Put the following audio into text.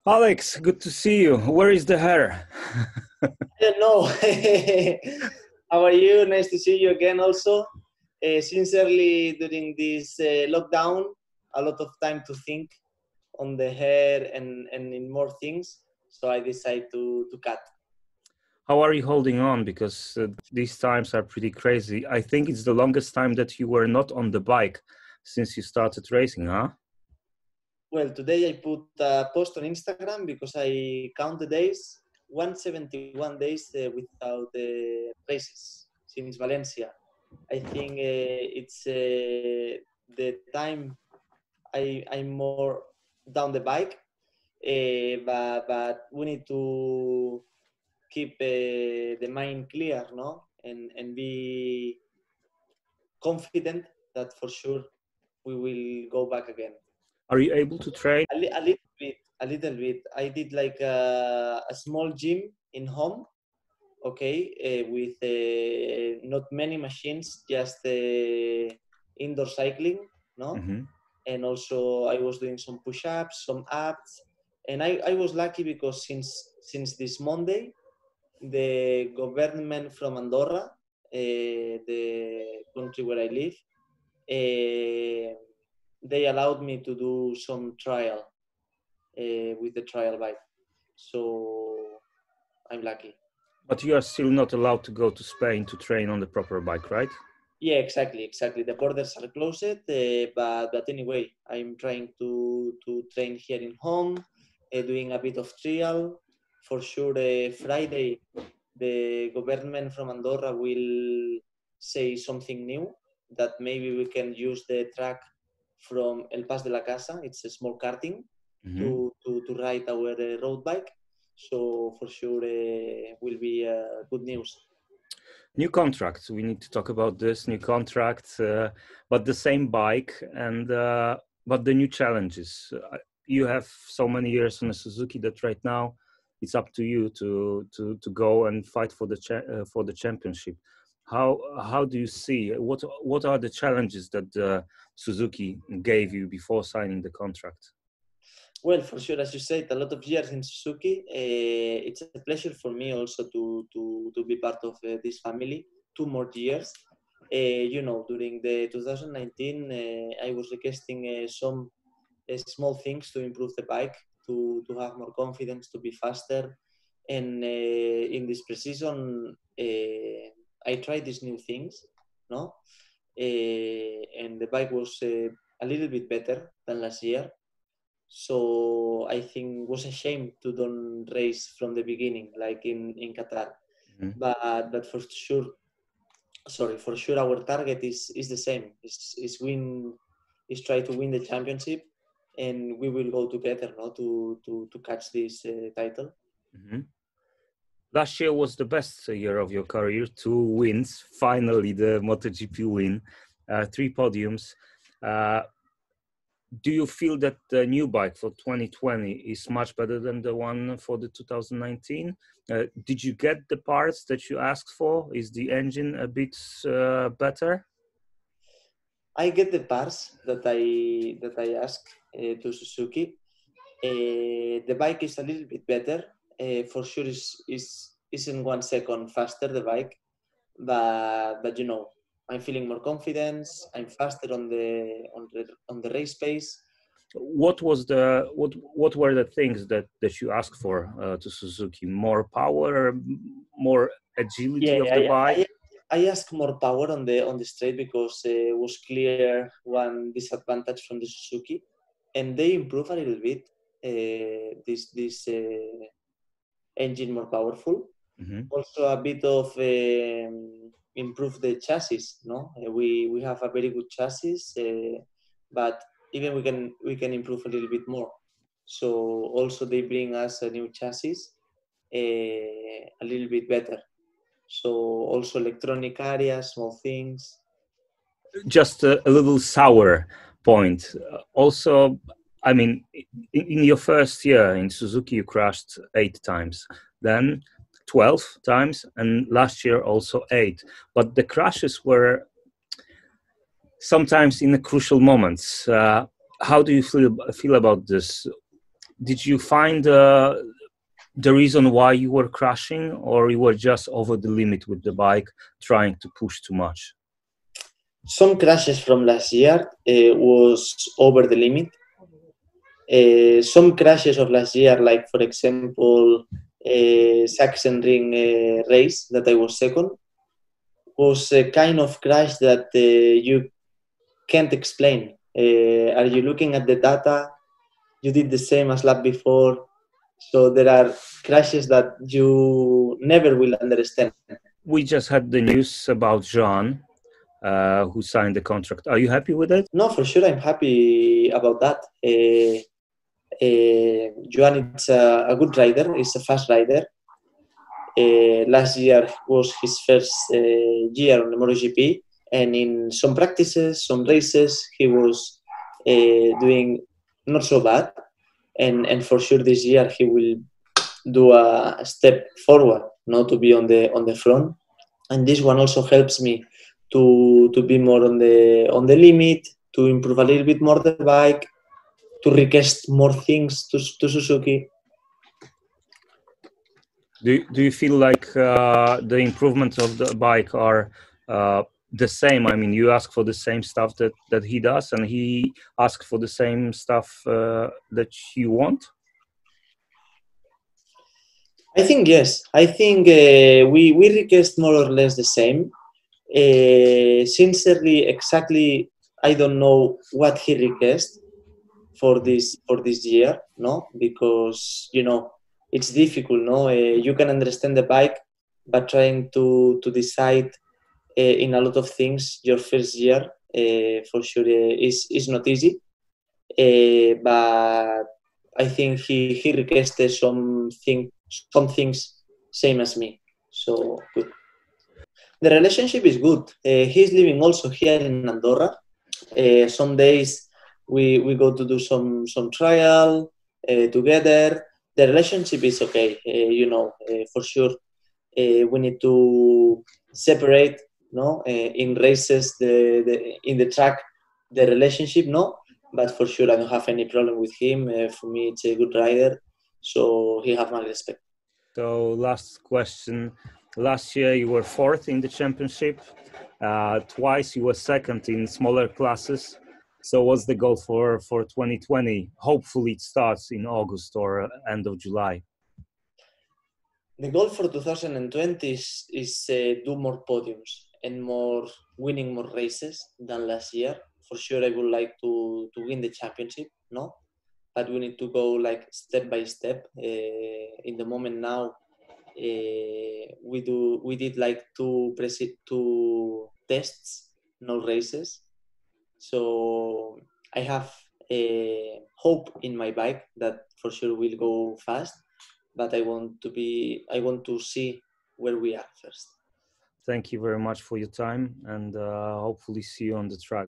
Alex, good to see you. Where is the hair? I don't know. How are you? Nice to see you again also. Sincerely, during this lockdown, a lot of time to think on the hair and in more things. So I decided to cut. How are you holding on? Because these times are pretty crazy. I think it's the longest time that you were not on the bike since you started racing, huh? Well, today I put a post on Instagram because I count the days, 171 days without races since Valencia. I think it's the time I'm more down the bike, but we need to keep the mind clear, no, and be confident that for sure we will go back again. Are you able to train? A little bit, a little bit. I did like a small gym in home, okay, with not many machines, just indoor cycling, no? Mm-hmm. And also I was doing some push-ups, some abs, and I was lucky because since this Monday, the government from Andorra, the country where I live, they allowed me to do some trial with the trial bike. So I'm lucky. But you are still not allowed to go to Spain to train on the proper bike, right? Yeah, exactly. The borders are closed, but anyway, I'm trying to train here in home, doing a bit of trial. For sure, Friday, the government from Andorra will say something new, that maybe we can use the track from El Pas de la Casa. It's a small karting, Mm-hmm. to ride our road bike. So for sure, will be good news. New contract. We need to talk about this new contract, but the same bike and but the new challenges. You have so many years on a Suzuki that right now it's up to you to go and fight for the championship. How do you see what are the challenges that Suzuki gave you before signing the contract? Well, for sure, as you said, a lot of years in Suzuki. It's a pleasure for me also to be part of this family. 2 more years. During the 2019, I was requesting some small things to improve the bike, to have more confidence, to be faster. And in this precision, I tried these new things, no? And the bike was a little bit better than last year. So I think it was a shame to don't race from the beginning, like in Qatar. Mhm. But for sure, our target is the same. Is try to win the championship, and we will go together, no, to catch this title. Mhm. Last year was the best year of your career. 2 wins, finally the MotoGP win, 3 podiums. Uh, do you feel that the new bike for 2020 is much better than the one for the 2019? Did you get the parts that you asked for? Is the engine a bit better? I get the parts that I ask to Suzuki. The bike is a little bit better. For sure, is in 1 second faster the bike, but I'm feeling more confidence. I'm faster on the race pace. What were the things that you asked for to Suzuki? More power, more agility Yeah, of the bike? I asked more power on the straight because it was clear one disadvantage from the Suzuki, and they improve a little bit. This engine more powerful. Mm-hmm. Also a bit of improve the chassis. No, we have a very good chassis, but even we can improve a little bit more. So also they bring us a new chassis, a little bit better. So also electronic areas, small things. Just a little sour point. Also, I mean, in your first year in Suzuki, you crashed 8 times, then 12 times, and last year also 8. But the crashes were sometimes in the crucial moments. How do you feel about this? did you find the reason why you were crashing, or you were just over the limit with the bike, trying to push too much? Some crashes from last year was over the limit. Some crashes of last year, like for example, Sachsenring race that I was second, was a kind of crash that you can't explain. Are you looking at the data? You did the same as lap before. So there are crashes that you never will understand. We just had the news about Jean, who signed the contract. Are you happy with it? No, for sure, I'm happy about that. Joanie is a good rider. He's a fast rider. Last year was his first year on the MotoGP, and in some practices, some races, he was doing not so bad. And for sure this year he will do a step forward, not to be on the front. And this one also helps me to be more on the limit, to improve a little bit more the bike, to request more things to Suzuki. Do you feel like the improvements of the bike are the same? I mean, you ask for the same stuff that he does, and he asks for the same stuff that you want? I think yes. I think we request more or less the same. Sincerely, exactly, I don't know what he requests for this year, no, because it's difficult, no. You can understand the bike, but trying to decide in a lot of things your first year for sure is not easy. But I think he requested some things same as me, so good. The relationship is good. He's living also here in Andorra. Some days we go to do some trial together. The relationship is okay. For sure we need to separate, no, in races in the track the relationship, no, but for sure I don't have any problem with him. For me, it's a good rider, so he have my respect. So last question. Last year you were fourth in the championship. Twice you were second in smaller classes. So what's the goal for 2020? Hopefully it starts in August or end of July. The goal for 2020 is do more podiums and winning more races than last year. For sure, I would like to win the championship, no? But we need to go like step by step. In the moment now, we did like two tests, no races. So I have hope in my bike that for sure will go fast. But I want to see where we are first. Thank you very much for your time, and hopefully see you on the track.